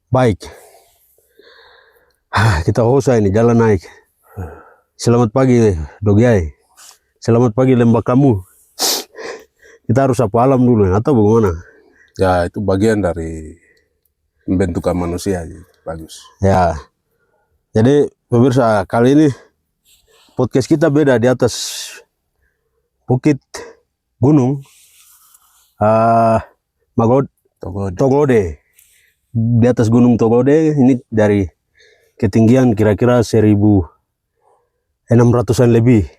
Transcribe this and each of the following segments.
Baik, kita usah ini jalan naik. Selamat pagi Dogiai, selamat pagi lembah kamu. Kita harus sapa alam dulu atau bagaimana? Ya itu bagian dari pembentukan manusia, bagus. Ya, jadi pemirsa, kali ini podcast kita beda di atas bukit gunung Togode. Di atas gunung Togode ini dari ketinggian kira-kira 1.600-an lebih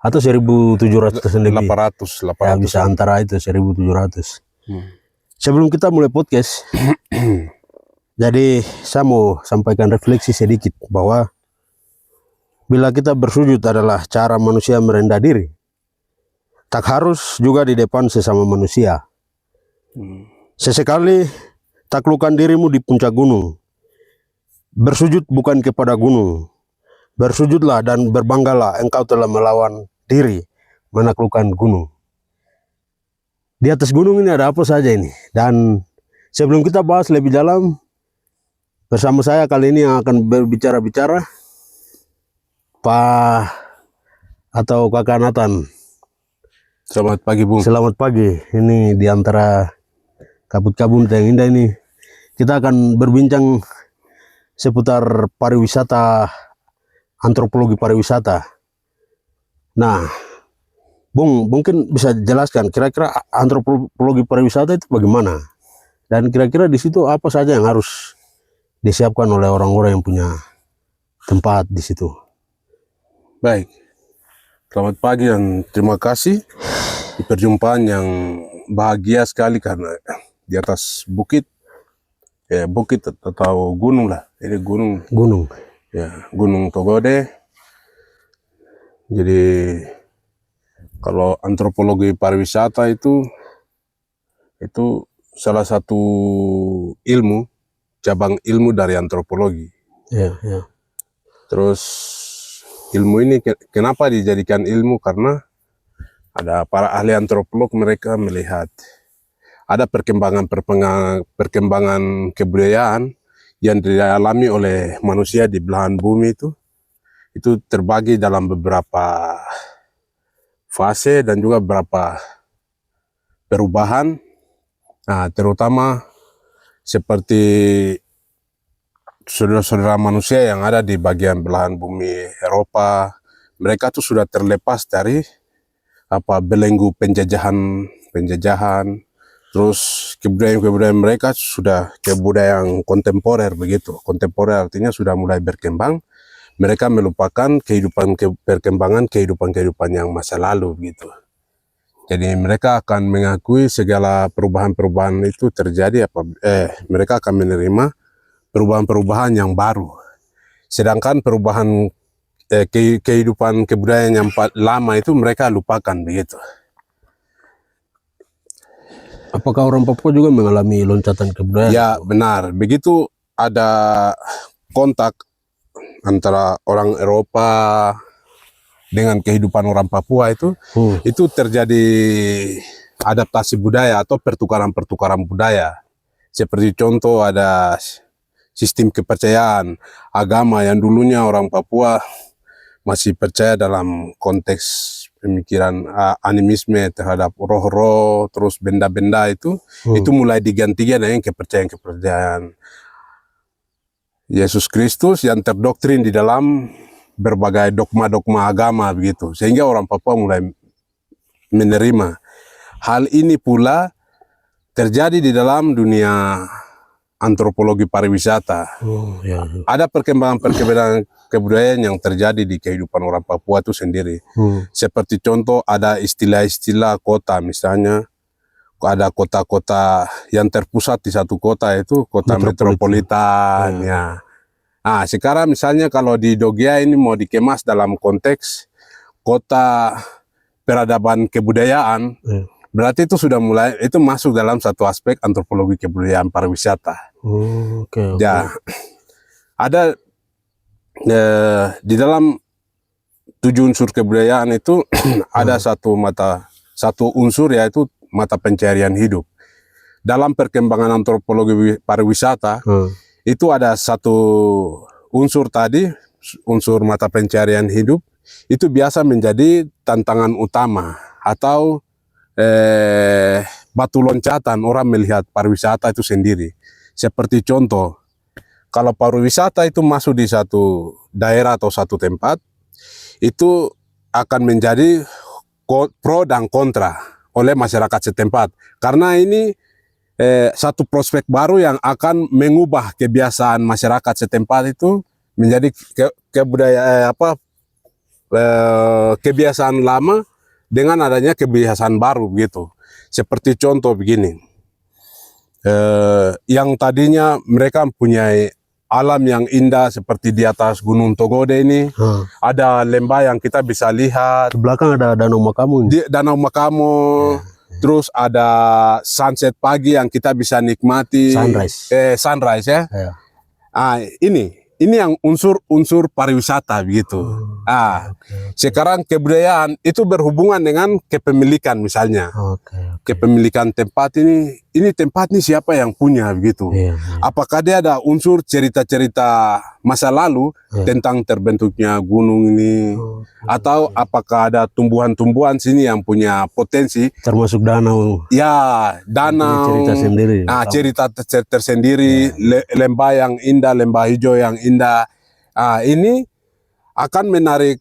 atau 1.700-an lebih. 800. Ya, bisa antara itu 1.700. Sebelum kita mulai podcast, jadi saya mau sampaikan refleksi sedikit bahwa bila kita bersujud adalah cara manusia merendah diri, tak harus juga di depan sesama manusia. Sesekali taklukkan dirimu di puncak gunung. Bersujud bukan kepada gunung. Bersujudlah dan berbanggalah engkau telah melawan diri menaklukkan gunung. Di atas gunung ini ada apa saja ini? Dan sebelum kita bahas lebih dalam, bersama saya kali ini yang akan berbicara-bicara Pak atau Kakak Nathan. Selamat pagi Bung. Selamat pagi. Ini di antara kabut-kabut yang indah ini, kita akan berbincang seputar pariwisata, antropologi pariwisata. Nah, Bung, mungkin bisa jelaskan kira-kira antropologi pariwisata itu bagaimana? Dan kira-kira di situ apa saja yang harus disiapkan oleh orang-orang yang punya tempat di situ? Baik, selamat pagi dan terima kasih di perjumpaan yang bahagia sekali karena di atas bukit, ya bukit atau gunung lah, ini gunung. Ya, Gunung Togode. Jadi kalau antropologi pariwisata itu salah satu ilmu, cabang ilmu dari antropologi. Ya. Terus ilmu ini kenapa dijadikan ilmu? Karena ada para ahli antropolog, mereka melihat ada perkembangan kebudayaan yang dialami oleh manusia di belahan bumi itu terbagi dalam beberapa fase dan juga beberapa perubahan. Nah, terutama seperti saudara-saudara manusia yang ada di bagian belahan bumi Eropa, mereka tuh sudah terlepas dari belenggu penjajahan, terus kebudayaan mereka sudah kebudayaan kontemporer begitu. Kontemporer artinya sudah mulai berkembang. Mereka melupakan kehidupan yang masa lalu begitu. Jadi mereka akan mengakui segala perubahan-perubahan itu terjadi mereka akan menerima perubahan-perubahan yang baru. Sedangkan perubahan kehidupan kebudayaan yang lama itu mereka lupakan begitu. Apakah orang Papua juga mengalami loncatan kebudayaan? Ya benar, begitu ada kontak antara orang Eropa dengan kehidupan orang Papua itu terjadi adaptasi budaya atau pertukaran budaya. Seperti contoh ada sistem kepercayaan agama yang dulunya orang Papua masih percaya dalam konteks pemikiran animisme terhadap roh-roh, terus benda-benda itu mulai digantikan dengan kepercayaan Yesus Kristus yang terdoktrin di dalam berbagai dogma-dogma agama begitu, sehingga orang Papua mulai menerima. Hal ini pula terjadi di dalam dunia antropologi pariwisata. Ada perkembangan kebudayaan yang terjadi di kehidupan orang Papua itu sendiri. Seperti contoh ada istilah-istilah kota, misalnya ada kota-kota yang terpusat di satu kota itu kota metropolitan. Ya. Nah, sekarang misalnya kalau di Dogia ini mau dikemas dalam konteks kota peradaban kebudayaan, berarti itu sudah mulai, itu masuk dalam satu aspek antropologi kebudayaan pariwisata. Ya, ada di dalam 7 unsur kebudayaan itu ada satu unsur, yaitu mata pencarian hidup. Dalam perkembangan antropologi pariwisata, itu ada satu unsur tadi, unsur mata pencarian hidup, itu biasa menjadi tantangan utama atau batu loncatan orang melihat pariwisata itu sendiri. Seperti contoh, kalau pariwisata itu masuk di satu daerah atau satu tempat, itu akan menjadi pro dan kontra oleh masyarakat setempat. Karena ini satu prospek baru yang akan mengubah kebiasaan masyarakat setempat itu menjadi kebiasaan lama dengan adanya kebiasaan baru gitu. Seperti contoh begini, yang tadinya mereka mempunyai alam yang indah seperti di atas Gunung Togode ini, ada lembah yang kita bisa lihat. Di belakang ada Danau Makamu. Di Danau Makamu. Terus ada sunset pagi yang kita bisa nikmati. Sunrise ya. Ini yang unsur pariwisata begitu. Sekarang kebudayaan itu berhubungan dengan kepemilikan misalnya. Kepemilikan tempat ini tempat ini siapa yang punya begitu. Apakah dia ada unsur cerita-cerita masa lalu tentang terbentuknya gunung ini, atau apakah ada tumbuhan-tumbuhan sini yang punya potensi, termasuk danau. Ya, danau. Cerita sendiri. Cerita tersendiri, lembah yang indah, lembah hijau yang indah. Ini akan menarik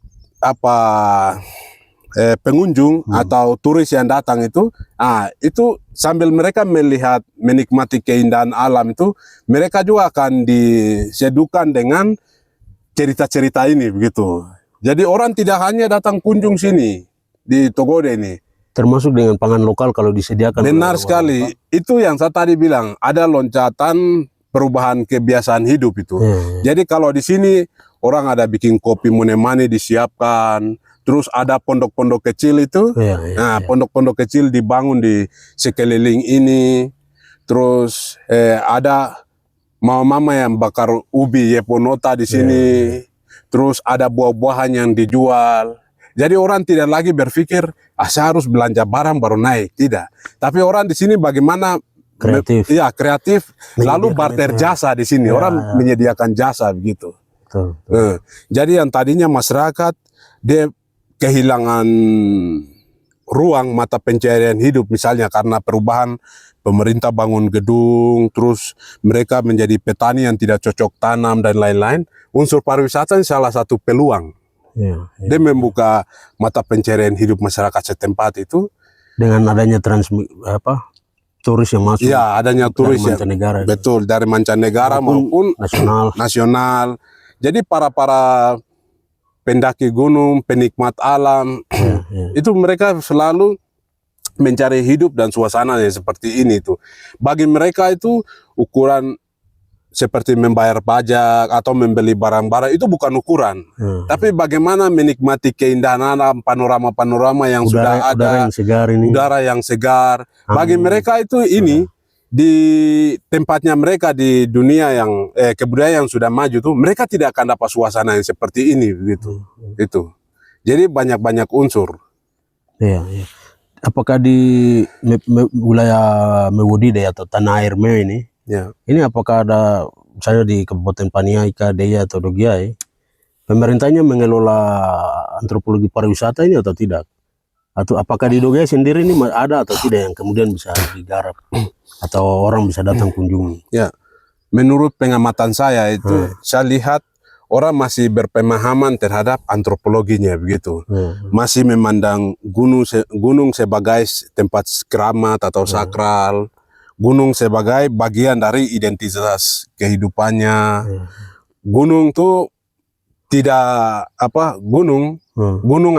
pengunjung atau turis yang datang itu. Itu sambil mereka melihat, menikmati keindahan alam itu, mereka juga akan diseduhkan dengan cerita-cerita ini begitu. Jadi orang tidak hanya datang kunjung sini di Togode ini. Termasuk dengan pangan lokal kalau disediakan. Benar sekali. Itu yang saya tadi bilang, ada loncatan perubahan kebiasaan hidup itu. Jadi kalau di sini orang ada bikin kopi menemani disiapkan, terus ada pondok-pondok kecil itu. Pondok-pondok kecil dibangun di sekeliling ini. Terus ada mama-mama yang bakar ubi yeponota di sini. Terus ada buah-buahan yang dijual. Jadi orang tidak lagi berpikir saya harus belanja barang baru naik, tidak. Tapi orang di sini bagaimana kreatif. Kreatif. Lalu barter jasa di sini. Orang menyediakan jasa begitu. Jadi yang tadinya masyarakat dia kehilangan ruang mata pencarian hidup misalnya karena perubahan pemerintah bangun gedung, terus mereka menjadi petani yang tidak cocok tanam dan lain-lain. Unsur pariwisata salah satu peluang. Dia membuka mata pencarian hidup masyarakat setempat itu dengan adanya turis yang masuk. Adanya turis dari mancanegara. Betul, dari mancanegara maupun nasional. Jadi para pendaki gunung, penikmat alam, itu mereka selalu mencari hidup dan suasana yang seperti ini tuh. Bagi mereka itu ukuran seperti membayar pajak atau membeli barang-barang itu bukan ukuran. Tapi bagaimana menikmati keindahan alam, panorama-panorama yang sudah ada, udara yang segar. Bagi mereka itu ini di tempatnya mereka di dunia yang kebudayaan yang sudah maju tuh, mereka tidak akan dapat suasana yang seperti ini begitu. Itu. Jadi banyak-banyak unsur. Apakah di wilayah Mewodide atau tanah air Mew ini, ini apakah ada misalnya di Kabupaten Paniai, Deya atau Dogiai, pemerintahnya mengelola antropologi pariwisata ini atau tidak? Atau apakah di Dogiai sendiri ini ada atau tidak yang kemudian bisa digarap atau orang bisa datang kunjungi? Menurut pengamatan saya itu, saya lihat orang masih berpemahaman terhadap antropologinya begitu. Masih memandang gunung sebagai tempat keramat atau sakral, gunung sebagai bagian dari identitas kehidupannya. Gunung tuh tidak gunung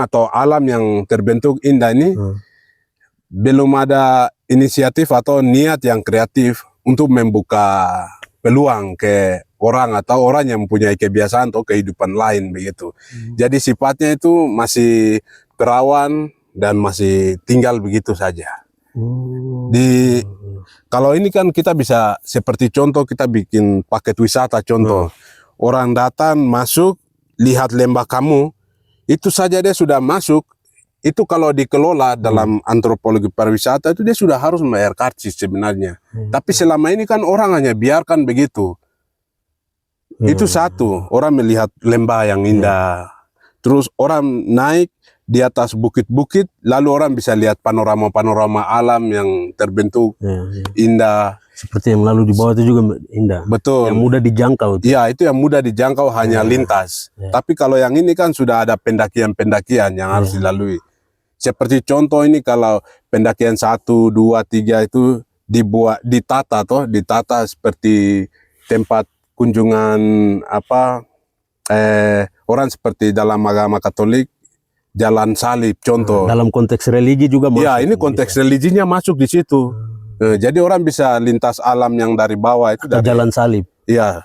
atau alam yang terbentuk indah ini belum ada inisiatif atau niat yang kreatif untuk membuka peluang ke orang atau orang yang mempunyai kebiasaan atau kehidupan lain begitu. Jadi sifatnya itu masih perawan dan masih tinggal begitu saja. Kalau ini kan kita bisa seperti contoh, kita bikin paket wisata contoh. Orang datang masuk lihat lembah kamu, itu saja dia sudah masuk. Itu kalau dikelola dalam antropologi pariwisata itu dia sudah harus membayar karcis sebenarnya. Tapi selama ini kan orang hanya biarkan begitu. Itu satu, orang melihat lembah yang indah. Terus orang naik di atas bukit-bukit, lalu orang bisa lihat panorama-panorama alam yang terbentuk indah. Seperti yang lalu di bawah itu juga indah. Betul. Yang mudah dijangkau. Iya, itu yang mudah dijangkau hanya lintas. Tapi kalau yang ini kan sudah ada pendakian-pendakian yang harus dilalui. Seperti contoh ini kalau pendakian 1, 2, 3 itu ditata seperti tempat kunjungan orang seperti dalam agama Katolik jalan salib contoh. Dalam konteks religi juga masuk. Ya, ini konteks religinya masuk di situ. Jadi orang bisa lintas alam yang dari bawah itu dari jalan salib. Ya,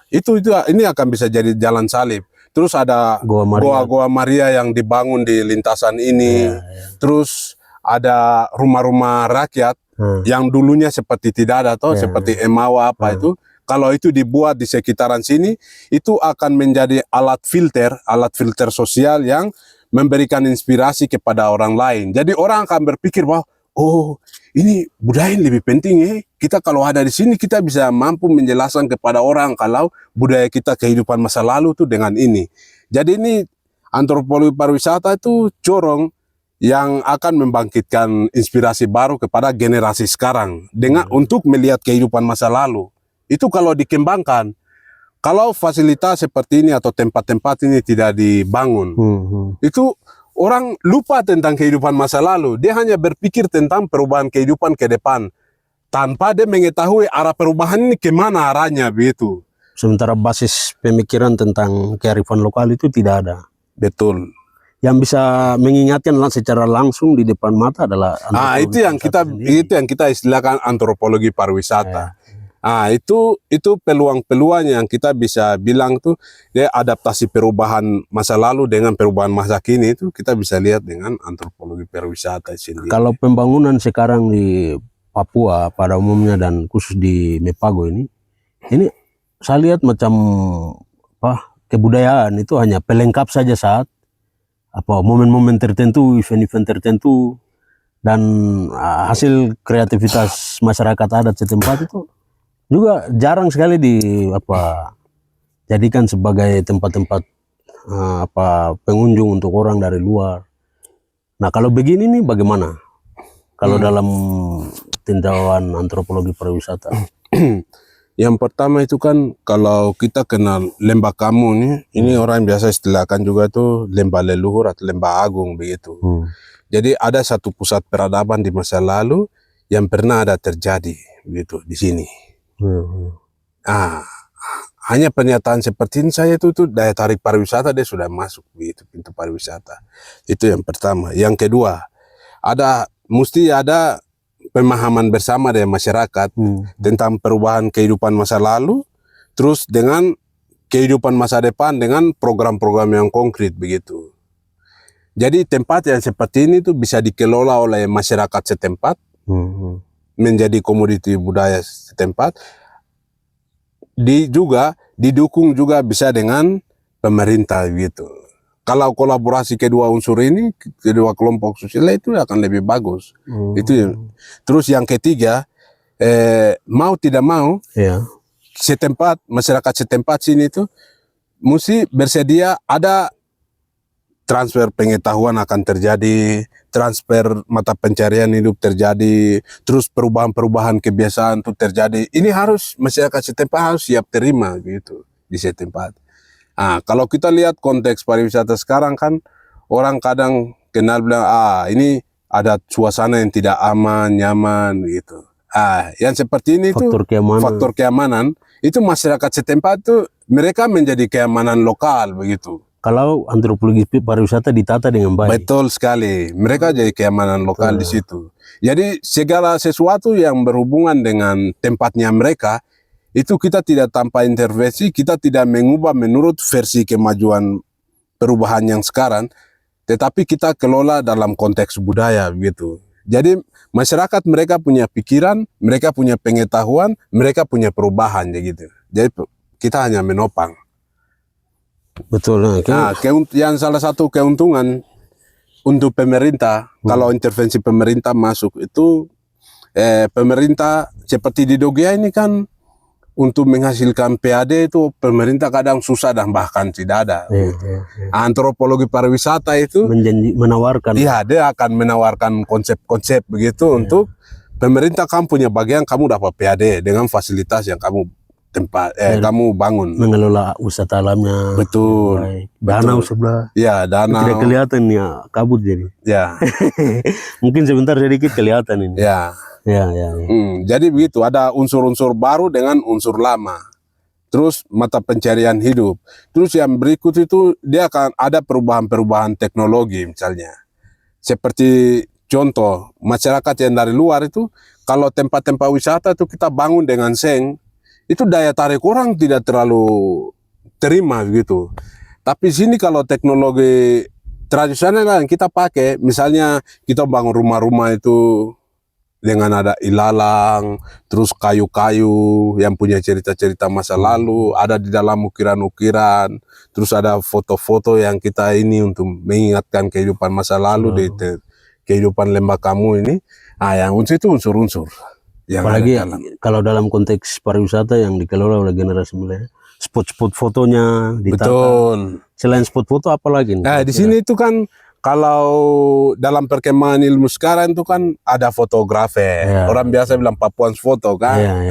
ini akan bisa jadi jalan salib. Terus ada Goa Maria yang dibangun di lintasan ini. Terus ada rumah-rumah rakyat yang dulunya seperti tidak ada seperti Emawa itu. Kalau itu dibuat di sekitaran sini, itu akan menjadi alat filter sosial yang memberikan inspirasi kepada orang lain. Jadi orang akan berpikir bahwa, oh ini budaya yang lebih penting ya. Kita kalau ada di sini, kita bisa mampu menjelaskan kepada orang kalau budaya kita kehidupan masa lalu itu dengan ini. Jadi ini antropologi pariwisata itu corong yang akan membangkitkan inspirasi baru kepada generasi sekarang dengan untuk melihat kehidupan masa lalu. Itu kalau dikembangkan. Kalau fasilitas seperti ini atau tempat-tempat ini tidak dibangun, itu orang lupa tentang kehidupan masa lalu. Dia hanya berpikir tentang perubahan kehidupan ke depan, tanpa dia mengetahui arah perubahan ini kemana arahnya begitu. Sementara basis pemikiran tentang kearifan lokal itu tidak ada. Betul. Yang bisa mengingatkan secara langsung di depan mata adalah itu yang kita istilahkan antropologi pariwisata. Itu peluang-peluang yang kita bisa bilang tuh dia adaptasi perubahan masa lalu dengan perubahan masa kini itu kita bisa lihat dengan antropologi pariwisata sendiri. Kalau pembangunan sekarang di Papua pada umumnya dan khusus di Mepago ini saya lihat macam kebudayaan itu hanya pelengkap saja saat momen-momen tertentu, event-event tertentu, dan hasil kreativitas masyarakat adat setempat itu juga jarang sekali jadikan sebagai tempat-tempat pengunjung untuk orang dari luar. Nah, kalau begini nih bagaimana? Kalau dalam tindakan antropologi pariwisata. Yang pertama itu kan kalau kita kenal Lembah Kamu nih, ini orang biasa istilahkan juga tuh lembah leluhur atau lembah agung begitu. Jadi ada satu pusat peradaban di masa lalu yang pernah ada terjadi begitu di sini. Hanya pernyataan seperti ini saya itu daya tarik pariwisata dia sudah masuk begitu pintu pariwisata. Itu yang pertama. Yang kedua, mesti ada pemahaman bersama dengan masyarakat tentang perubahan kehidupan masa lalu, terus dengan kehidupan masa depan dengan program-program yang konkret begitu. Jadi tempat yang seperti ini tuh bisa dikelola oleh masyarakat setempat. Menjadi komoditi budaya setempat, didukung juga bisa dengan pemerintah gitu. Kalau kolaborasi kedua unsur ini, kedua kelompok sosial itu akan lebih bagus. Terus yang ketiga, mau tidak mau, masyarakat setempat sini itu mesti bersedia ada transfer pengetahuan akan terjadi, transfer mata pencarian hidup terjadi, terus perubahan-perubahan kebiasaan itu terjadi. Ini harus masyarakat setempat harus siap terima gitu di setempat. Kalau kita lihat konteks pariwisata sekarang kan orang kadang kenal bilang ini ada suasana yang tidak aman, nyaman gitu. Yang seperti ini faktor keamanan itu masyarakat setempat itu mereka menjadi keamanan lokal begitu. Kalau antropologi pariwisata ditata dengan baik. Betul sekali. Mereka jadi keamanan lokal di situ. Jadi segala sesuatu yang berhubungan dengan tempatnya mereka, itu kita tidak tanpa intervensi, kita tidak mengubah menurut versi kemajuan perubahan yang sekarang, tetapi kita kelola dalam konteks budaya begitu. Jadi masyarakat mereka punya pikiran, mereka punya pengetahuan, mereka punya perubahan gitu. Jadi kita hanya menopang. Betul. Yang salah satu keuntungan untuk pemerintah kalau intervensi pemerintah masuk itu pemerintah seperti di Dogea ini kan untuk menghasilkan PAD itu pemerintah kadang susah dan bahkan tidak ada. Antropologi pariwisata itu menawarkan. Iya, dia akan menawarkan konsep-konsep begitu untuk pemerintah. Kamu punya bagian, kamu dapat PAD dengan fasilitas yang kamu kamu bangun. Mengelola wisata alamnya. Betul. Danau sebelah. Ya, danau. Tidak kelihatan ya, kabut jadi. Ya. Mungkin sebentar sedikit kelihatan ini. Ya. Jadi begitu, ada unsur-unsur baru dengan unsur lama. Terus mata pencarian hidup. Terus yang berikut itu dia akan ada perubahan-perubahan teknologi misalnya. Seperti contoh, masyarakat yang dari luar itu, kalau tempat-tempat wisata itu kita bangun dengan seng, itu daya tarik orang tidak terlalu terima begitu. Tapi sini kalau teknologi tradisional yang kita pakai, misalnya kita bangun rumah-rumah itu dengan ada ilalang, terus kayu-kayu yang punya cerita-cerita masa lalu, ada di dalam ukiran-ukiran, terus ada foto-foto yang kita ini untuk mengingatkan kehidupan masa lalu di kehidupan lembah kamu ini. Yang unsur itu unsur-unsur. Apalagi kalau dalam konteks pariwisata yang dikelola oleh generasi milenial, spot-spot fotonya ditata. Betul. Selain spot foto apa lagi? Di sini itu kan kalau dalam perkembangan ilmu sekarang itu kan ada fotografer. Orang biasa bilang Papuan foto kan.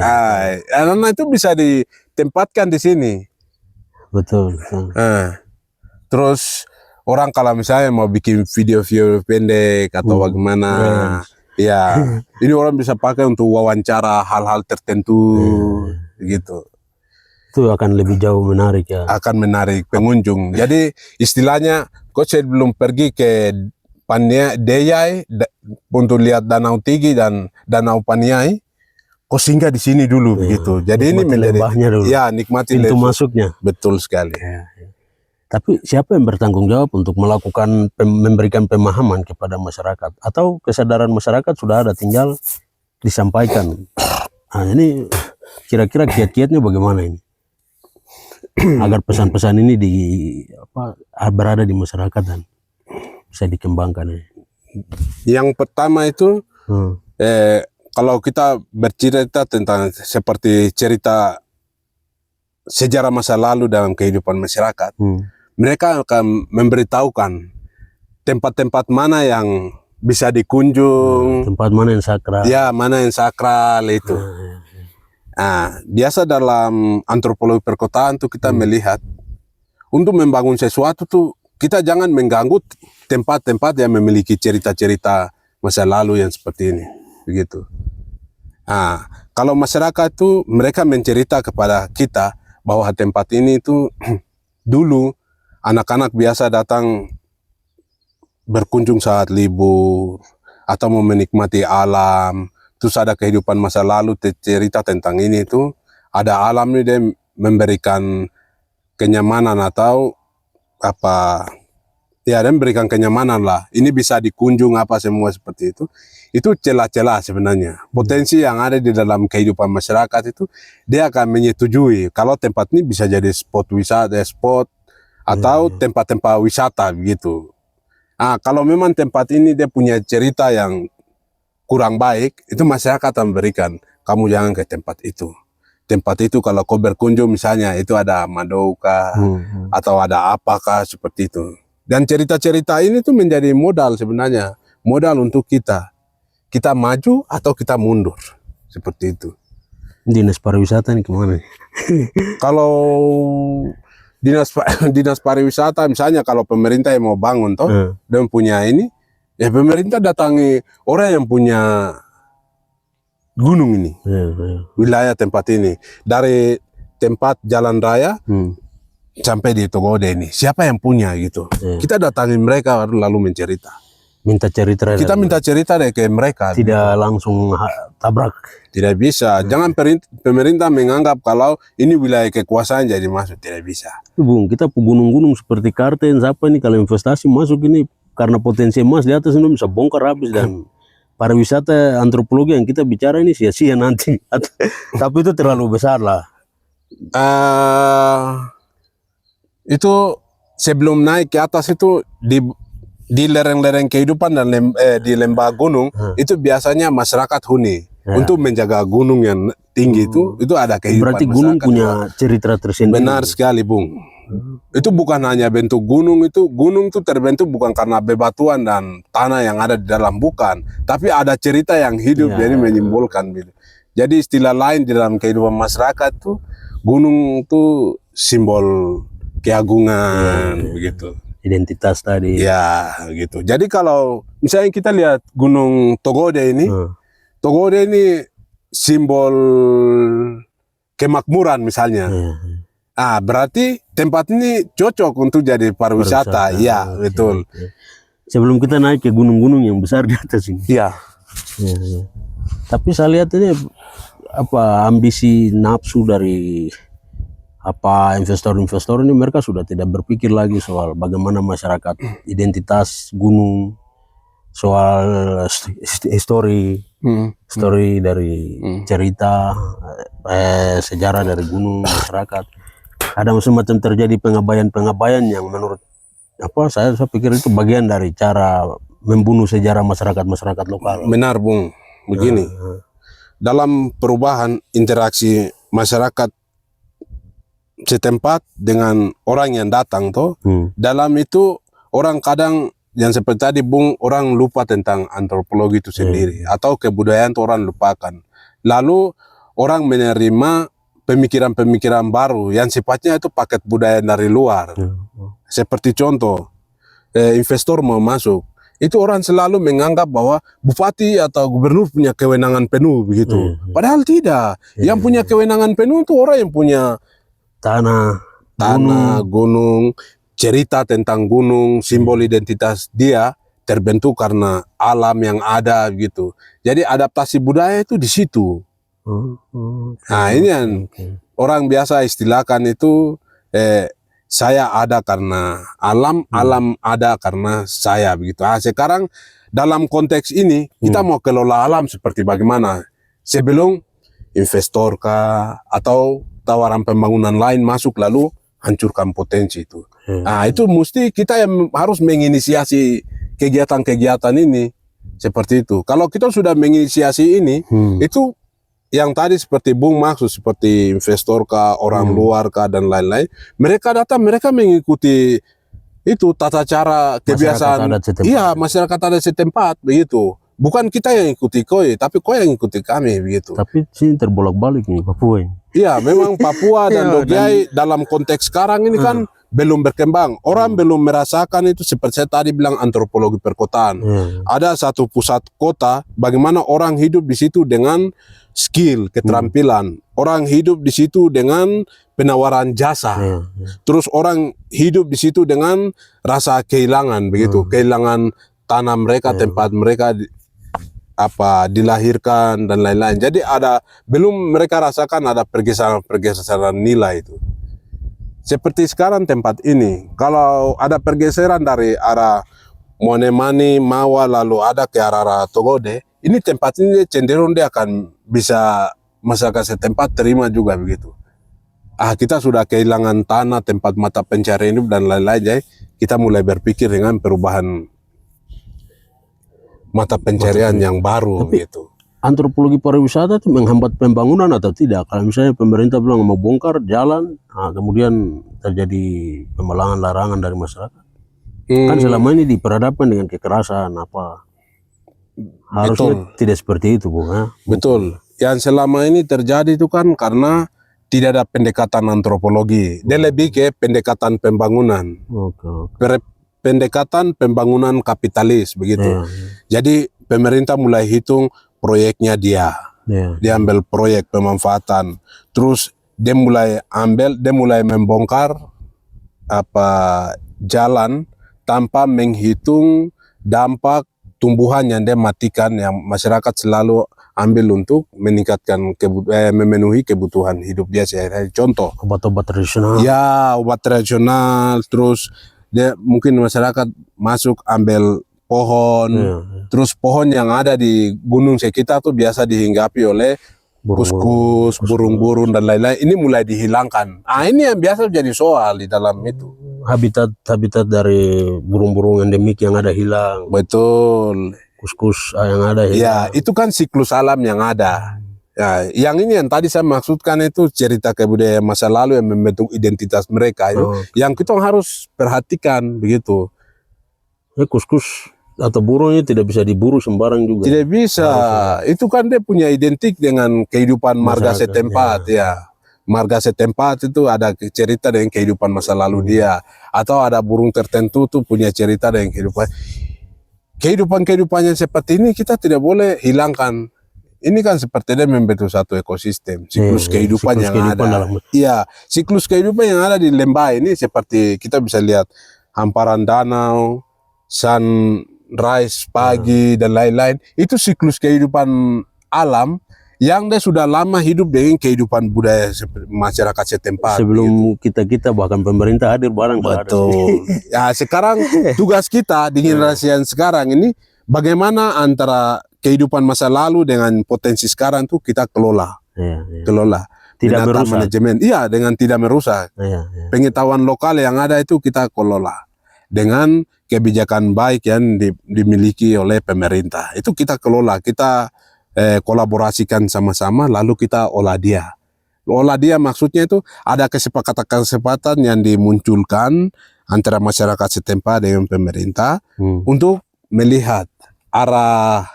Karena itu bisa ditempatkan di sini. Betul. Terus orang kalau misalnya mau bikin video-video pendek atau bagaimana, ya ini orang bisa pakai untuk wawancara hal-hal tertentu, gitu. Itu akan lebih jauh menarik ya. Akan menarik pengunjung. Jadi istilahnya, kok saya belum pergi ke Deyai untuk lihat Danau Tigi dan Danau Paniai, kok singgah di sini dulu begitu. Jadi ini menjadi dulu. Ya, nikmati pintu masuknya. Betul sekali. Tapi siapa yang bertanggung jawab untuk melakukan memberikan pemahaman kepada masyarakat, atau kesadaran masyarakat sudah ada, tinggal disampaikan. Ini kira-kira kiat-kiatnya bagaimana ini agar pesan-pesan ini berada di masyarakat dan bisa dikembangkan. Yang pertama itu kalau kita bercerita tentang seperti cerita sejarah masa lalu dalam kehidupan masyarakat, mereka akan memberitahukan tempat-tempat mana yang bisa dikunjung, tempat mana yang sakral. Ya, mana yang sakral itu. Biasa dalam antropologi perkotaan tuh kita melihat untuk membangun sesuatu tuh kita jangan mengganggu tempat-tempat yang memiliki cerita-cerita masa lalu yang seperti ini, begitu. Kalau masyarakat tuh mereka mencerita kepada kita bahwa tempat ini tuh dulu anak-anak biasa datang berkunjung saat libur atau mau menikmati alam, terus ada kehidupan masa lalu cerita tentang ini tuh ada alam ini dia memberikan kenyamanan atau dia memberikan kenyamanan lah. Ini bisa dikunjung apa semua seperti itu. Itu celah-celah sebenarnya. Potensi yang ada di dalam kehidupan masyarakat itu dia akan menyetujui kalau tempat ini bisa jadi spot wisata, atau tempat-tempat wisata begitu. Kalau memang tempat ini dia punya cerita yang kurang baik, itu masyarakat akan memberikan, kamu jangan ke tempat itu. Tempat itu kalau kau berkunjung misalnya itu ada madouka atau ada apakah seperti itu. Dan cerita-cerita ini tuh menjadi modal sebenarnya, modal untuk kita maju atau kita mundur seperti itu. Dinas pariwisata ini kemana? Kalau dinas pariwisata misalnya kalau pemerintah yang mau bangun toh dan punya ini, ya pemerintah datangi orang yang punya gunung ini, wilayah tempat ini, dari tempat jalan raya sampai di Togode ini, siapa yang punya gitu. Kita datangi mereka lalu mencerita. Minta cerita. Kita minta cerita dari ke mereka. Tidak langsung tabrak. Tidak bisa. Jangan pemerintah menganggap kalau ini wilayah kekuasaan jadi masuk. Tidak bisa. Bung, kita gunung-gunung seperti Kartens apa ini kalau investasi masuk ini karena potensi emas di atas ini bisa bongkar habis, dan pariwisata antropologi yang kita bicara ini sia-sia nanti. Tapi itu terlalu besar lah. Itu sebelum naik ke atas itu di lereng-lereng kehidupan dan di lembah gunung itu biasanya masyarakat huni. untuk menjaga gunung yang tinggi itu ada kehidupan Berarti gunung masyarakat. punya cerita tersendiri. Benar sekali, Bung. Itu bukan hanya bentuk gunung itu terbentuk bukan karena bebatuan dan tanah yang ada di dalam, bukan, tapi ada cerita yang hidup, jadi menyimbolkan gitu. Jadi istilah lain di dalam kehidupan masyarakat tuh gunung tuh simbol keagungan begitu. Identitas tadi. Ya, gitu. Jadi kalau misalnya kita lihat Gunung Togode ini, Togode ini simbol kemakmuran misalnya. Berarti tempat ini cocok untuk jadi pariwisata. Ya, betul. Sebelum kita naik ke gunung-gunung yang besar di atas ini. Iya. Tapi saya lihat ini ambisi nafsu dari investor-investor ini, mereka sudah tidak berpikir lagi soal bagaimana masyarakat, identitas gunung, soal histori dari cerita sejarah dari gunung masyarakat. Ada semacam terjadi pengabaian yang menurut saya pikir itu bagian dari cara membunuh sejarah masyarakat lokal. Benar, Bung. Begini, dalam perubahan interaksi masyarakat setempat dengan orang yang datang dalam itu orang kadang yang seperti tadi, Bung, orang lupa tentang antropologi itu sendiri atau kebudayaan itu orang lupakan. Lalu orang menerima pemikiran-pemikiran baru yang sifatnya itu paket budaya dari luar. Seperti contoh, investor mau masuk, itu orang selalu menganggap bahwa bupati atau gubernur punya kewenangan penuh begitu. Padahal tidak. Yang punya kewenangan penuh itu orang yang punya tanah, gunung, cerita tentang gunung, simbol identitas dia terbentuk karena alam yang ada gitu. Jadi adaptasi budaya itu di situ. Nah, ini yang orang biasa istilahkan itu saya ada karena alam, alam ada karena saya begitu. Sekarang dalam konteks ini kita mau kelola alam seperti bagaimana? Sebelum investor kah atau tawaran pembangunan lain masuk lalu hancurkan potensi itu. Nah, itu mesti kita yang harus menginisiasi kegiatan-kegiatan ini seperti itu. Kalau kita sudah menginisiasi ini, itu yang tadi seperti Bung maksud, seperti investor kah, orang luar kah, dan lain-lain, mereka datang, mereka mengikuti itu tata cara kebiasaan. Iya, masyarakat adat setempat begitu. Bukan kita yang ikuti koi, tapi koi yang ikuti kami begitu. Tapi sini terbolak-balik nih Papua ini. Iya, memang Papua dan Dogiai dalam konteks sekarang ini kan belum berkembang. Orang belum merasakan itu seperti saya tadi bilang antropologi perkotaan. Ada satu pusat kota, bagaimana orang hidup di situ dengan skill, keterampilan. Orang hidup di situ dengan penawaran jasa. Terus orang hidup di situ dengan rasa kehilangan begitu, kehilangan tanah mereka, tempat mereka dilahirkan dan lain-lain. Jadi belum mereka rasakan ada pergeseran nilai itu. Seperti sekarang tempat ini, kalau ada pergeseran dari arah Monemani, Mawa, lalu ada ke arah Togode, ini tempat ini cenderung dia akan bisa masyarakat setempat terima juga begitu. Kita sudah kehilangan tanah, tempat mata pencarian hidup dan lain-lain, jadi kita mulai berpikir dengan perubahan mata pencarian yang baru. Tapi, gitu. Antropologi pariwisata itu menghambat pembangunan atau tidak? Kalau misalnya pemerintah bilang mau bongkar jalan, kemudian terjadi pemalangan larangan dari masyarakat. Kan selama ini diperhadapkan dengan kekerasan harusnya tidak seperti itu, Bung. Betul. Yang selama ini terjadi itu kan karena tidak ada pendekatan antropologi. Dia lebih ke pendekatan pembangunan. Pendekatan pembangunan kapitalis begitu. Jadi pemerintah mulai hitung proyeknya dia ambil proyek pemanfaatan, terus dia mulai membongkar jalan tanpa menghitung dampak tumbuhan yang dia matikan, yang masyarakat selalu ambil untuk meningkatkan memenuhi kebutuhan hidup dia sehari-hari. Contoh obat-obat tradisional. Ya, obat tradisional, terus dia mungkin masyarakat masuk ambil pohon, terus pohon yang ada di gunung sekitar tuh biasa dihinggapi oleh kuskus, burung-burung dan lain-lain. Ini mulai dihilangkan. Ini yang biasa jadi soal di dalam itu. Habitat dari burung-burung endemik yang ada hilang. Betul. kus-kus yang ada Ya, itu kan siklus alam yang ada. Ya, yang ini yang tadi saya maksudkan itu cerita kebudayaan masa lalu yang membentuk identitas mereka itu, yang kita harus perhatikan begitu. Kus-kus atau burungnya tidak bisa diburu sembarang juga. Tidak bisa. Itu kan dia punya identik dengan kehidupan marga setempat ya. Marga setempat itu ada cerita dengan kehidupan masa lalu dia, atau ada burung tertentu tuh punya cerita dengan kehidupan yang seperti ini kita tidak boleh hilangkan. Ini kan seperti dia membentuk satu ekosistem, siklus kehidupan yang ada. Iya, siklus kehidupan yang ada di lembah ini seperti kita bisa lihat hamparan danau, sunrise pagi dan lain-lain. Itu siklus kehidupan alam yang dia sudah lama hidup dengan kehidupan budaya masyarakat setempat. Sebelum kita bahkan pemerintah hadir barang. Betul. Ya sekarang tugas kita di generasi yang sekarang ini bagaimana antara kehidupan masa lalu dengan potensi sekarang tuh kita kelola. Kelola. Tidak merusak. Manajemen. Iya, dengan tidak merusak. Pengetahuan lokal yang ada itu kita kelola dengan kebijakan baik yang dimiliki oleh pemerintah. Itu kita kelola, kita kolaborasikan sama-sama, lalu kita olah dia. Olah dia maksudnya itu ada kesepakatan yang dimunculkan antara masyarakat setempat dengan pemerintah untuk melihat arah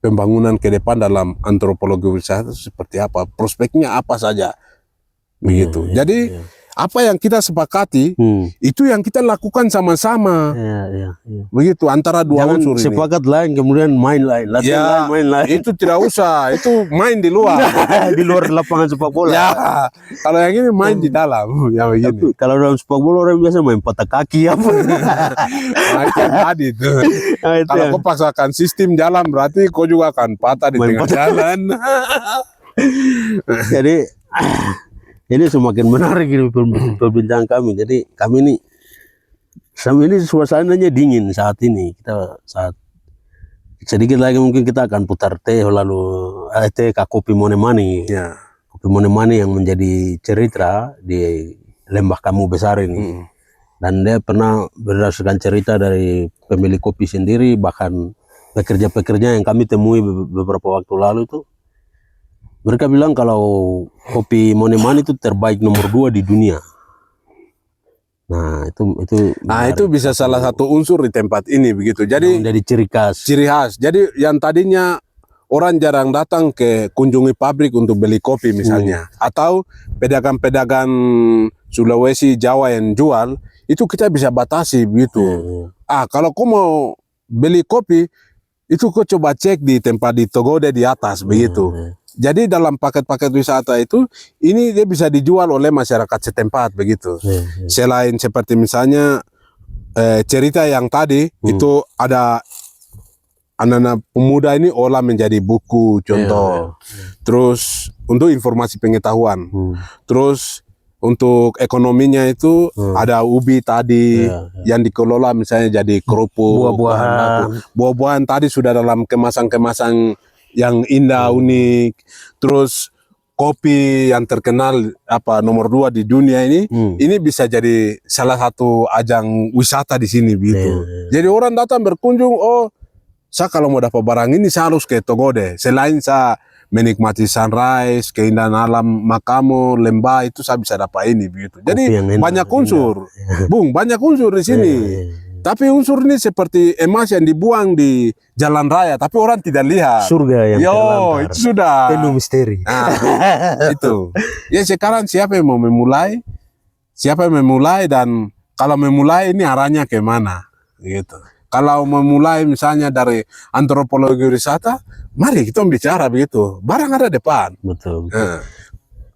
pembangunan ke depan dalam antropologi wisata seperti apa, prospeknya apa saja, begitu. Jadi apa yang kita sepakati itu yang kita lakukan sama-sama, begitu antara dua unsur ini. Sepakat lain kemudian main lain, latihan lain, main lain. Itu tidak usah, itu main di luar, di luar lapangan sepak bola. Ya, kalau yang ini main di dalam, ya begini. Kalau dalam sepak bola orang biasa main patah kaki apa? Macam tadi itu. Kalau kau paksakan sistem jalan berarti kau juga akan patah di tengah jalan. Jadi ini semakin menarik ini perbincangan kami. Jadi kami ini suasananya dingin saat ini. Kita saat sedikit lagi mungkin kita akan putar teh, lalu teh kopi Monemani. Kopi Monemani yang menjadi cerita di Lembah Kamu Besar ini. Dan dia pernah berdasarkan cerita dari pemilik kopi sendiri, bahkan pekerja-pekerja yang kami temui beberapa waktu lalu itu, mereka bilang kalau kopi Monemani itu terbaik nomor 2 di dunia. Nah itu bisa salah satu unsur di tempat ini begitu. Jadi menjadi ciri khas. Jadi yang tadinya orang jarang datang ke kunjungi pabrik untuk beli kopi misalnya, atau pedagang-pedagang Sulawesi Jawa yang jual, itu kita bisa batasi begitu. Kalau kau mau beli kopi, itu kau coba cek di tempat di Togode di atas begitu. Jadi dalam paket-paket wisata itu, ini dia bisa dijual oleh masyarakat setempat begitu. Selain seperti misalnya cerita yang tadi itu ada anak-anak pemuda ini olah menjadi buku contoh. Terus untuk informasi pengetahuan. Terus untuk ekonominya itu ada ubi tadi yang dikelola misalnya jadi kerupuk, buah-buahan tadi sudah dalam kemasan-kemasan yang indah, unik. Terus kopi yang terkenal nomor 2 di dunia ini bisa jadi salah satu ajang wisata di sini gitu. Jadi orang datang berkunjung, saya kalau mau dapat barang ini saya harus ke Togode. Selain saya menikmati sunrise, keindahan alam Makamu, lembah, itu saya bisa dapat ini begitu. Jadi banyak unsur, Bung, banyak unsur di sini. Tapi unsur ini seperti emas yang dibuang di jalan raya, tapi orang tidak lihat. Surga yang terlantar. Itu sudah penuh misteri. Itu. Ya sekarang siapa yang mau memulai? Siapa yang memulai, dan kalau memulai ini arahnya kemana? Gitu. Kalau memulai misalnya dari antropologi wisata, mari kita bicara begitu. Barang ada depan. Betul.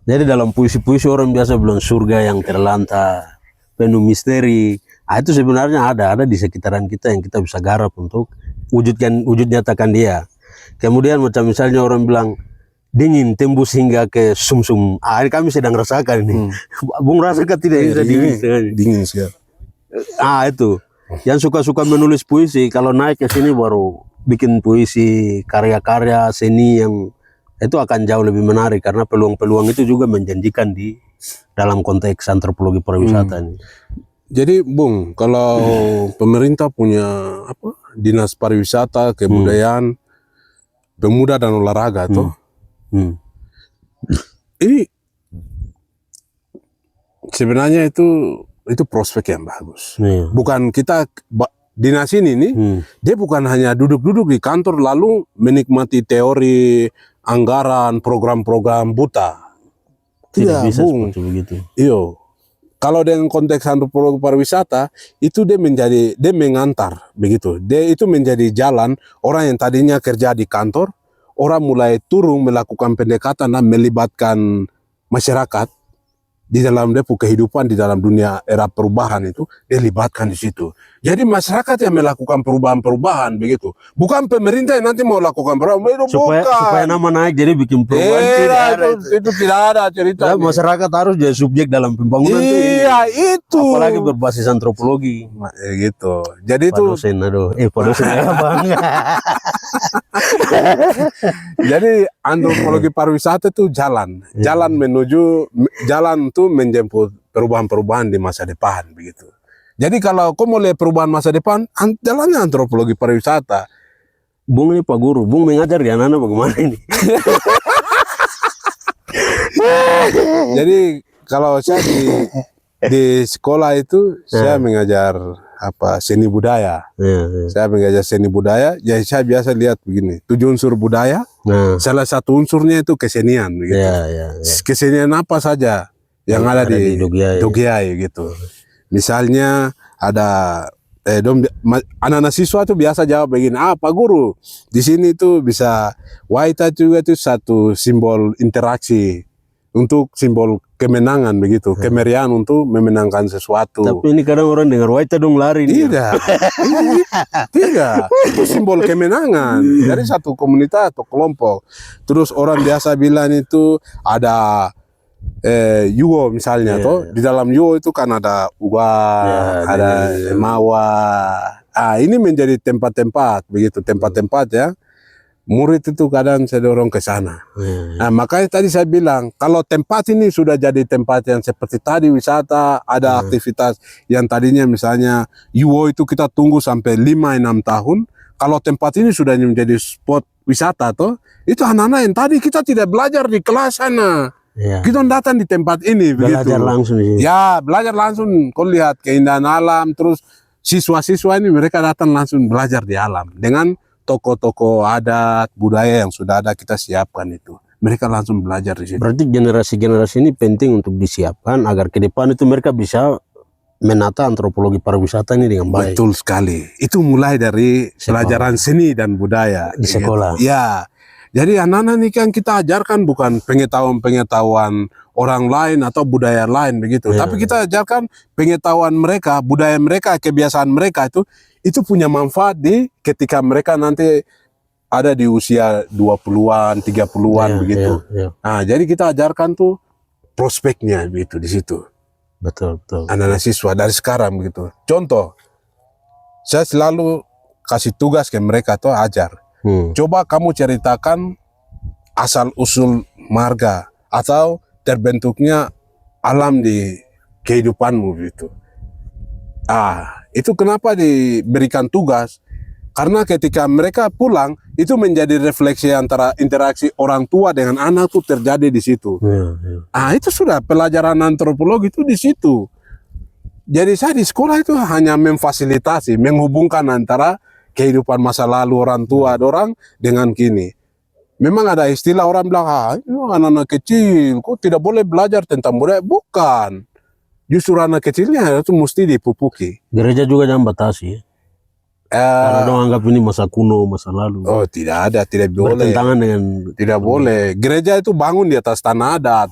Jadi dalam puisi-puisi orang biasa bilang surga yang terlantar, penuh misteri. Itu sebenarnya ada di sekitaran kita yang kita bisa garap untuk wujud nyatakan dia. Kemudian macam misalnya orang bilang dingin tembus hingga ke sumsum. Ini kami sedang rasakan ini. Bung rasakan tidak bisa dingin sih. Itu. Yang suka-suka menulis puisi, kalau naik ke sini baru bikin puisi, karya-karya seni yang itu akan jauh lebih menarik, karena peluang-peluang itu juga menjanjikan di dalam konteks antropologi pariwisata ini. Jadi Bung, kalau pemerintah punya Dinas Pariwisata, Kebudayaan, Pemuda dan Olahraga toh. Ini sebenarnya itu prospek yang bagus. Bukan kita dinas ini nih, dia bukan hanya duduk-duduk di kantor lalu menikmati teori, anggaran, program-program buta. Tidak bisa Bung. seperti begitu. Iyo. Kalau dengan konteks antropologi pariwisata itu dia mengantar begitu. Dia itu menjadi jalan orang yang tadinya kerja di kantor, orang mulai turun melakukan pendekatan dan melibatkan masyarakat di dalam dia kehidupan di dalam dunia era perubahan itu dia libatkan di situ. Jadi masyarakat yang melakukan perubahan-perubahan begitu. Bukan pemerintah yang nanti mau lakukan perubahan. Supaya nama naik jadi bikin perubahan. Itu tidak ada cerita. Ya, masyarakat harus jadi subjek dalam pembangunan iya, itu. Apalagi berbasis antropologi. Gitu. Jadi itu. Padosen ya bang. Jadi antropologi pariwisata itu jalan tuh menjemput perubahan-perubahan di masa depan begitu. Jadi kalau kau mau lihat perubahan masa depan, jalannya antropologi pariwisata. Bung ini Pak Guru, Bung mengajar di anak-anak bagaimana ini? Jadi kalau saya di sekolah itu saya mengajar seni budaya. Saya mengajar seni budaya. Jadi saya biasa lihat begini, 7 unsur budaya. Salah satu unsurnya itu kesenian gitu. Kesenian apa saja yang ada di Dogiai gitu. Misalnya ada anak-anak siswa tuh biasa jawab begini, Pak Guru, di sini tuh bisa waita juga tuh satu simbol interaksi untuk simbol kemenangan begitu, kemeriahan untuk memenangkan sesuatu. Tapi ini kadang orang dengar waita dong lari. Tidak, tidak, itu simbol kemenangan dari satu komunitas atau kelompok. Terus orang biasa bilang itu ada Yugo misalnya toh di dalam Yugo itu kan ada ada Mawa. Ini menjadi tempat-tempat begitu, tempat-tempat ya. Murid itu kadang saya dorong ke sana. Nah, makanya tadi saya bilang kalau tempat ini sudah jadi tempat yang seperti tadi wisata, ada aktivitas yang tadinya misalnya Yugo itu kita tunggu sampai 5-6 tahun. Kalau tempat ini sudah menjadi spot wisata toh, itu anak-anak yang tadi kita tidak belajar di kelas sana. Kita datang di tempat ini belajar begitu. Langsung ya belajar langsung. Kau lihat keindahan alam. Terus siswa-siswa ini mereka datang langsung belajar di alam dengan toko-toko adat budaya yang sudah ada kita siapkan itu. Mereka langsung belajar di situ. Berarti generasi-generasi ini penting untuk disiapkan agar ke depan itu mereka bisa menata antropologi pariwisata ini dengan baik. Betul sekali. Itu mulai dari pelajaran seni dan budaya di sekolah. Ya. Jadi anak-anak ini kan kita ajarkan bukan pengetahuan orang lain atau budaya lain begitu. Tapi kita ajarkan pengetahuan mereka, budaya mereka, kebiasaan mereka itu punya manfaat ketika mereka nanti ada di usia 20-an, 30-an begitu. Nah, jadi kita ajarkan tuh prospeknya begitu di situ. Betul. Anak-anak siswa dari sekarang begitu. Contoh, saya selalu kasih tugas ke mereka tuh ajar. Coba kamu ceritakan asal-usul marga atau terbentuknya alam di kehidupanmu gitu. Itu kenapa diberikan tugas? Karena ketika mereka pulang itu menjadi refleksi antara interaksi orang tua dengan anak tuh terjadi di situ. Itu sudah pelajaran antropologi itu di situ. Jadi saya di sekolah itu hanya memfasilitasi, menghubungkan antara kehidupan masa lalu orang tua orang dengan kini. Memang ada istilah orang bilang, anak-anak kecil kok tidak boleh belajar tentang budaya. Bukan. Justru anak kecilnya itu mesti dipupuki. Gereja juga jangan batasi. Karena dong anggap ini masa kuno, masa lalu. Oh tidak ada, tidak boleh. Bertentangan dengan. Tidak boleh. Gereja itu bangun di atas tanah adat.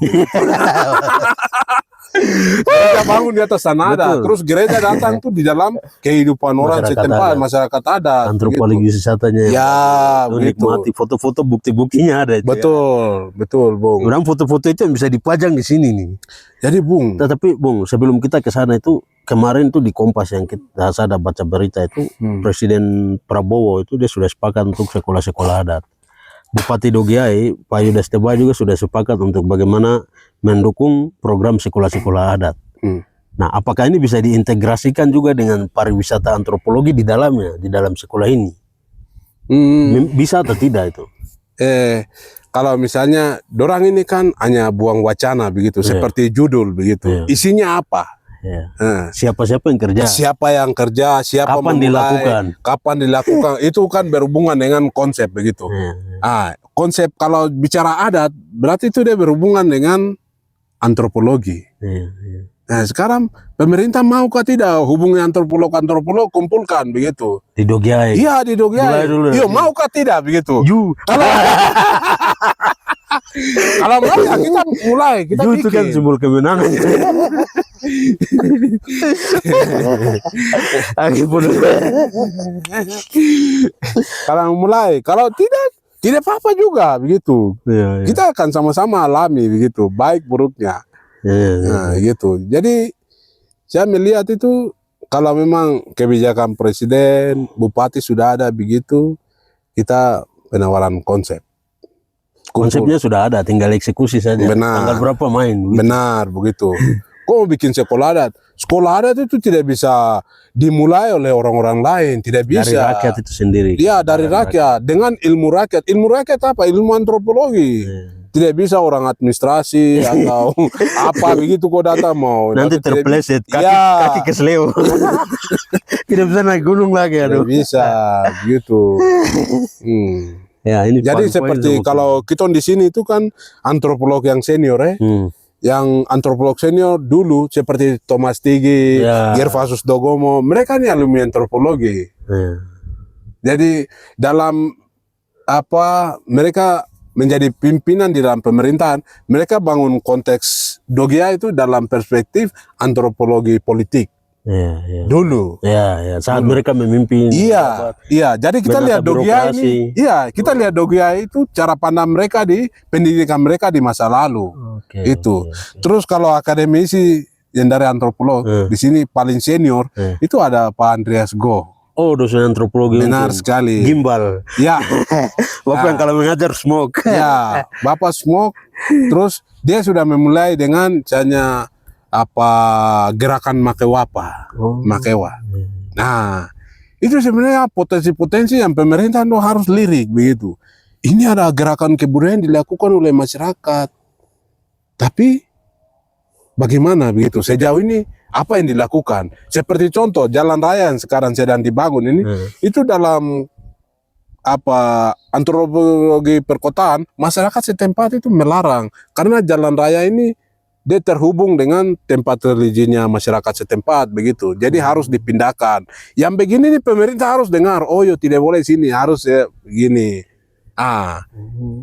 Gereja bangun di atas tanah adat. Terus gereja datang tuh di dalam kehidupan orang setempat, masyarakat adat. Antropologi wisatanya. Ya, begitu. Nikmati foto-foto, bukti-buktinya ada. Betul, Bung. Kemudian foto-foto itu yang bisa dipajang di sini nih. Jadi, Bung. Tetapi, Bung, sebelum kita ke sana itu kemarin tuh di Kompas yang kita ada baca berita itu, Presiden Prabowo itu dia sudah sepakat untuk sekolah-sekolah adat. Bupati Dogiai, Pak Yudas Tebay juga sudah sepakat untuk bagaimana mendukung program sekolah-sekolah adat. Nah, apakah ini bisa diintegrasikan juga dengan pariwisata antropologi di dalamnya, di dalam sekolah ini? Bisa atau tidak itu? Kalau misalnya dorang ini kan hanya buang wacana begitu, seperti judul begitu. Isinya apa? Siapa-siapa yang kerja? Siapa yang kerja? Siapa kapan memulai? dilakukan? Kapan dilakukan? Itu kan berhubungan dengan konsep begitu. Konsep kalau bicara adat berarti itu dia berhubungan dengan antropologi. Nah, sekarang pemerintah mau kah tidak hubungi antropolog kumpulkan begitu di Dogiai? Iya, di Dogiai. Iya, mau kah tidak begitu? Kalau mau ya kita mulai, kita bikin. Itu kan simbol kemenangan. Kalau mulai, kalau tidak apa-apa juga begitu. Kita akan sama-sama alami begitu, baik buruknya. Nah, gitu. Jadi saya melihat itu kalau memang kebijakan presiden, bupati sudah ada begitu, kita penawaran konsep. Konsepnya sudah ada, tinggal eksekusi saja. Benar. Tanggal berapa main? Begitu. Benar, begitu. Kok mau bikin sekolah adat? Sekolah adat itu tidak bisa dimulai oleh orang-orang lain, tidak bisa. Dari rakyat itu sendiri. Iya, dari rakyat. Dengan ilmu rakyat. Ilmu rakyat apa? Ilmu antropologi. Tidak bisa orang administrasi atau apa begitu kok datang mau. Nanti terpleset, kaki kesleo. Tidak bisa naik gunung lagi. Tidak bisa, begitu. Ya, ini jadi seperti kalau kita di sini itu kan antropolog yang senior yang antropolog senior dulu seperti Thomas Tiggy, Gervasus Dogomo, mereka ini alumni antropologi. Jadi dalam mereka menjadi pimpinan di dalam pemerintahan, mereka bangun konteks Dogiai itu dalam perspektif antropologi politik. Dulu. Saat mereka memimpin. Iya. Jadi kita lihat Dogiai ini. Iya, kita lihat Dogiai itu cara pandang mereka di pendidikan mereka di masa lalu. Itu. Terus kalau akademisi yang dari antropolog di sini paling senior itu ada Pak Andreas Go. Oh, dosen antropologi. Benar sekali. Gimbal. Ya. Bapak yang kalau mengajar smoke. Ya, Bapak smoke. Terus dia sudah memulai dengan misalnya gerakan Makewapa, Makewa. Nah, itu sebenarnya potensi-potensi yang pemerintah harus lirik begitu. Ini ada gerakan kebudayaan dilakukan oleh masyarakat. Tapi bagaimana begitu? Sejauh ini apa yang dilakukan? Seperti contoh jalan raya yang sekarang sedang dibangun ini, itu dalam antropologi perkotaan, masyarakat setempat itu melarang karena jalan raya ini dia terhubung dengan tempat religinya masyarakat setempat begitu. Jadi harus dipindahkan. Yang begini nih pemerintah harus dengar. Oh, tidak boleh sini, harus begini.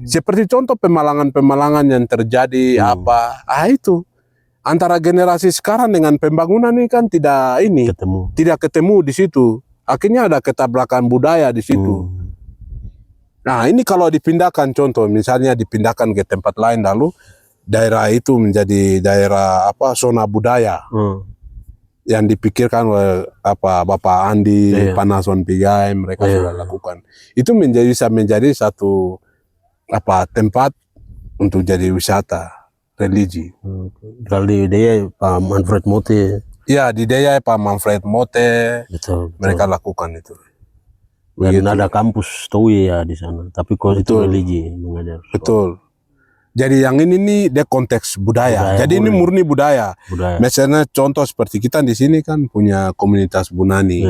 Seperti contoh pemalangan-pemalangan yang terjadi itu antara generasi sekarang dengan pembangunan ini kan tidak ketemu di situ. Akhirnya ada ketabrakan budaya di situ. Nah, ini kalau dipindahkan contoh, misalnya dipindahkan ke tempat lain lalu daerah itu menjadi daerah zona budaya yang dipikirkan oleh Bapak Andi, Panason Pigai, mereka sudah lakukan. Itu bisa menjadi satu tempat untuk jadi wisata religi. Kalau di Daya Pak Manfred Mote. Ya, di Daya Pak Manfred Mote. Betul. Mereka lakukan itu. Dan ada kampus TUI ya di sana, tapi itu religi mengajar. Betul. Jadi yang ini nih dia konteks budaya. Jadi ini murni budaya. Misalnya contoh seperti kita di sini kan punya komunitas Bunani,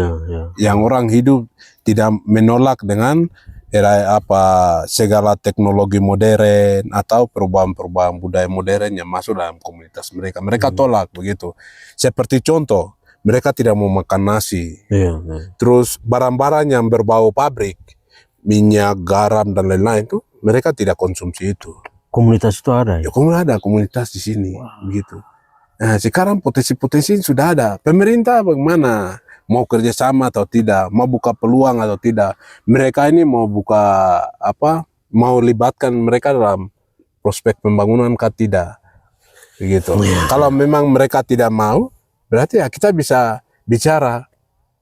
yang orang hidup tidak menolak dengan segala teknologi modern atau perubahan-perubahan budaya modern yang masuk dalam komunitas mereka. Mereka tolak begitu. Seperti contoh, mereka tidak mau makan nasi. Terus barang-barang yang berbau pabrik, minyak, garam dan lain-lain itu mereka tidak konsumsi itu. Komunitas itu ada ya? Ada komunitas di sini, begitu. Nah, sekarang potensi-potensi sudah ada. Pemerintah bagaimana? Mau kerjasama atau tidak? Mau buka peluang atau tidak? Mereka ini mau buka mau libatkan mereka dalam prospek pembangunan kah tidak? Begitu. Kalau memang mereka tidak mau, berarti ya kita bisa bicara,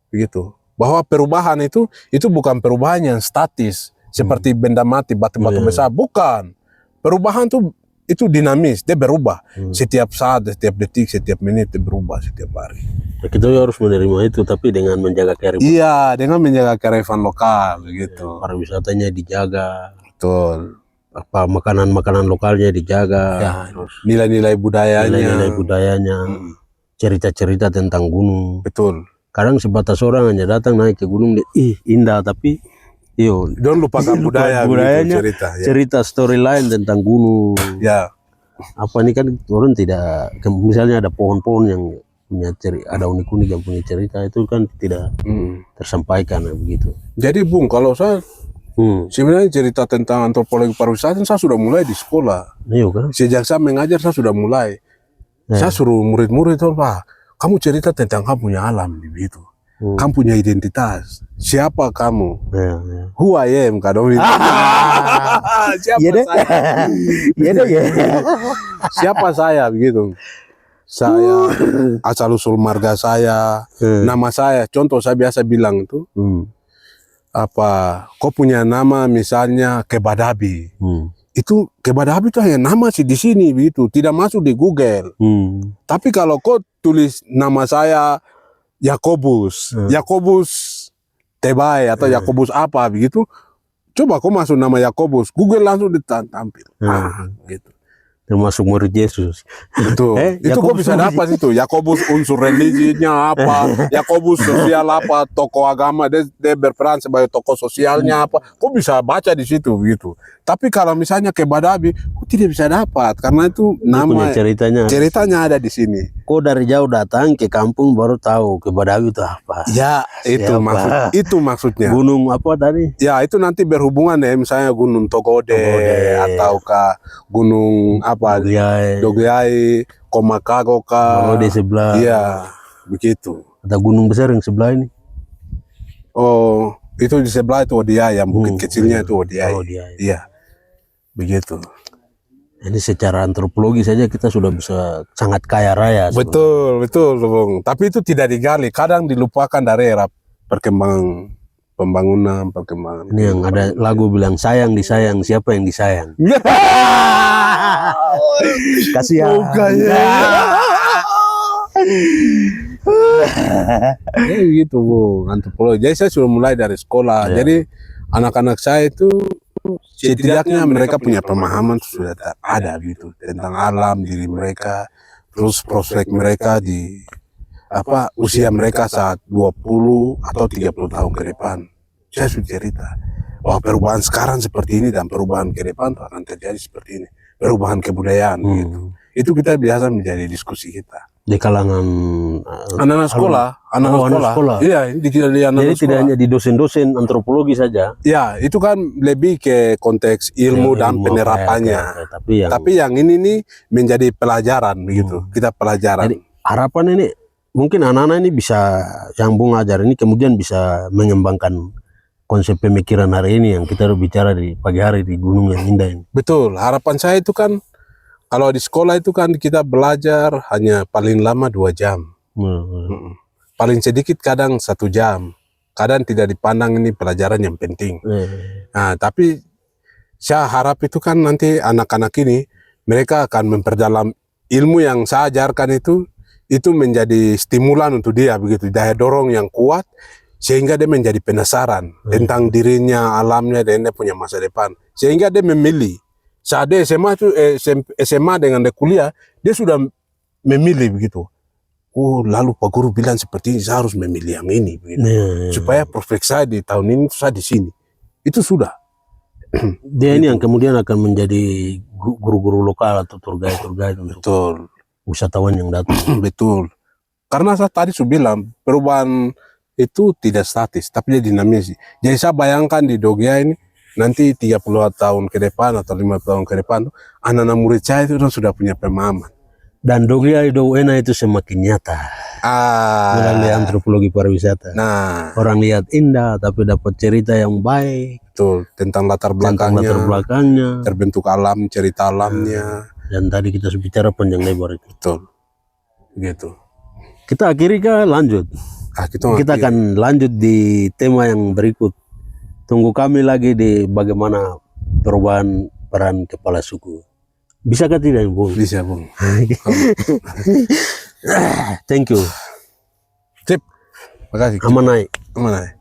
begitu. Bahwa perubahan itu bukan perubahan yang statis, seperti benda mati, batu-batu besar, bukan. Perubahan tuh itu dinamis, dia berubah setiap saat, setiap detik, setiap menit dia berubah setiap hari. Ya, kita harus menerima itu, tapi dengan menjaga kearifan. Iya, dengan menjaga kearifan lokal gitu. Pariwisatanya dijaga, Betul. apa makanan lokalnya dijaga, Ya, terus nilai-nilai budayanya. nilai budayanya, cerita-cerita tentang gunung. Betul. Kadang sebatas orang hanya datang naik ke gunung, indah, tapi Don't lupakan budaya budayanya, begitu, cerita. Ya. cerita storyline tentang gunung. Ya. Apa ini kan orang tidak, misalnya ada pohon-pohon yang punya cerita, ada unik-unik yang punya cerita, itu kan tidak tersampaikan begitu. Jadi Bung, kalau saya sebenarnya cerita tentang antropologi pariwisata saya sudah mulai di sekolah. Iya kan? Sejak saya mengajar saya sudah mulai. Saya suruh murid-murid itu, Pak, kamu cerita tentang kamu punya alam begitu. Kamu punya identitas. Siapa kamu? Who I am, kadang itu. Siapa saya? Iya deh ya. Siapa saya begitu? Saya asal usul marga saya, nama saya. Contoh saya biasa bilang itu, apa? Kau punya nama misalnya Kebadabi. Itu Kebadabi itu hanya nama sih di sini begitu, tidak masuk di Google. Tapi kalau kau tulis nama saya Yakobus, Yakobus Tebai atau Yakobus apa begitu, coba kau masuk nama Yakobus, Google langsung ditampil. Gitu. Termasuk murid Yesus. Betul. Itu kok bisa dapat itu. Yakobus unsur religinya apa, Yakobus sosial apa, tokoh agama dia berperan sebagai tokoh sosialnya apa. Kok bisa baca di situ begitu. Tapi kalau misalnya Kebadabi, kok tidak bisa dapat karena itu nama ceritanya ada di sini. Kok dari jauh datang ke kampung baru tahu Kebadabi itu apa? Ya, itu maksudnya. Gunung apa tadi? Ya, itu nanti berhubungan ya, misalnya Gunung Togode. Ataukah Gunung apa? Dogyai, Komakago kah? Di sebelah. Iya, begitu. Ada gunung besar yang sebelah ini. Oh, itu di sebelah itu Odiai, yang bukit kecilnya itu Odiai. Iya, begitu. Ini secara antropologi saja kita sudah bisa sangat kaya raya. Betul, Bung. Tapi itu tidak digali, kadang dilupakan dari era pembangunan. Ini yang ada lagu bilang sayang disayang, siapa yang disayang? Kasihan. Ya gitu Bung, antropologi. Jadi saya sudah mulai dari sekolah. Jadi anak-anak saya itu setidaknya mereka punya pemahaman sudah ada gitu tentang alam diri mereka, terus prospek mereka di usia mereka saat 20 atau 30 tahun ke depan. Saya sudah cerita bahwa perubahan sekarang seperti ini dan perubahan ke depan akan terjadi seperti ini, perubahan kebudayaan gitu. Itu kita biasa menjadi diskusi kita di kalangan anak-anak sekolah. Iya, di jadi tidak hanya di dosen-dosen antropologi saja. Ya, itu kan lebih ke konteks ilmu dan penerapannya. Tapi yang ini nih menjadi pelajaran begitu. Kita pelajaran. Jadi harapan ini mungkin anak-anak ini bisa yang Bung ajar ini kemudian bisa mengembangkan konsep pemikiran hari ini yang kita bicara di pagi hari di Gunung yang Indah ini. Betul. Harapan saya itu kan kalau di sekolah itu kan kita belajar hanya paling lama 2 jam. Paling sedikit kadang 1 jam. Kadang tidak dipandang ini pelajaran yang penting. Nah, tapi saya harap itu kan nanti anak-anak ini mereka akan memperdalam ilmu yang saya ajarkan itu menjadi stimulan untuk dia begitu, daya dorong yang kuat sehingga dia menjadi penasaran tentang dirinya, alamnya, dan dia punya masa depan. Sehingga dia memilih. Saat dia SMA dengan dia kuliah, dia sudah memilih begitu. Oh, lalu Pak Guru bilang seperti ini, saya harus memilih yang ini begitu. Supaya prospek saya di tahun ini saya di sini. Itu sudah. Dia ini yang kemudian akan menjadi guru-guru lokal atau tour guide untuk wisatawan yang datang. Betul. Karena saya tadi sudah bilang perubahan itu tidak statis, tapi dia dinamis. Jadi saya bayangkan di Dogyai ini nanti 30 tahun ke depan atau 5 tahun ke depan, anak-anak murid saya itu sudah punya pemahaman. Dan Dogyai Dowena itu semakin nyata. Melalui antropologi pariwisata. Orang lihat indah, tapi dapat cerita yang baik. Betul, tentang latar belakangnya, terbentuk alam, cerita alamnya. Dan tadi kita bicara panjang lebar itu. Betul, gitu. Kita akhiri lanjut. Kita akan lanjut di tema yang berikut. Tunggu kami lagi di bagaimana perubahan peran kepala suku. Bisa kah tidak, Bung? Bisa, Bung. Thank you. Sip. Makasih. Aman naik. Mana?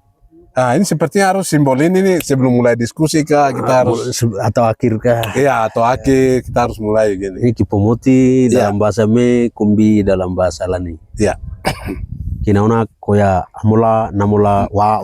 Nah, ini sepertinya harus simbol ini nih sebelum mulai diskusi kah kita harus Atau akhir kah? iya atau akhir kita harus mulai gini. Ini kipomoti Iya. dalam bahasa Me, kumbi dalam bahasa Lani. Iya. Kinauna koya amula namula wa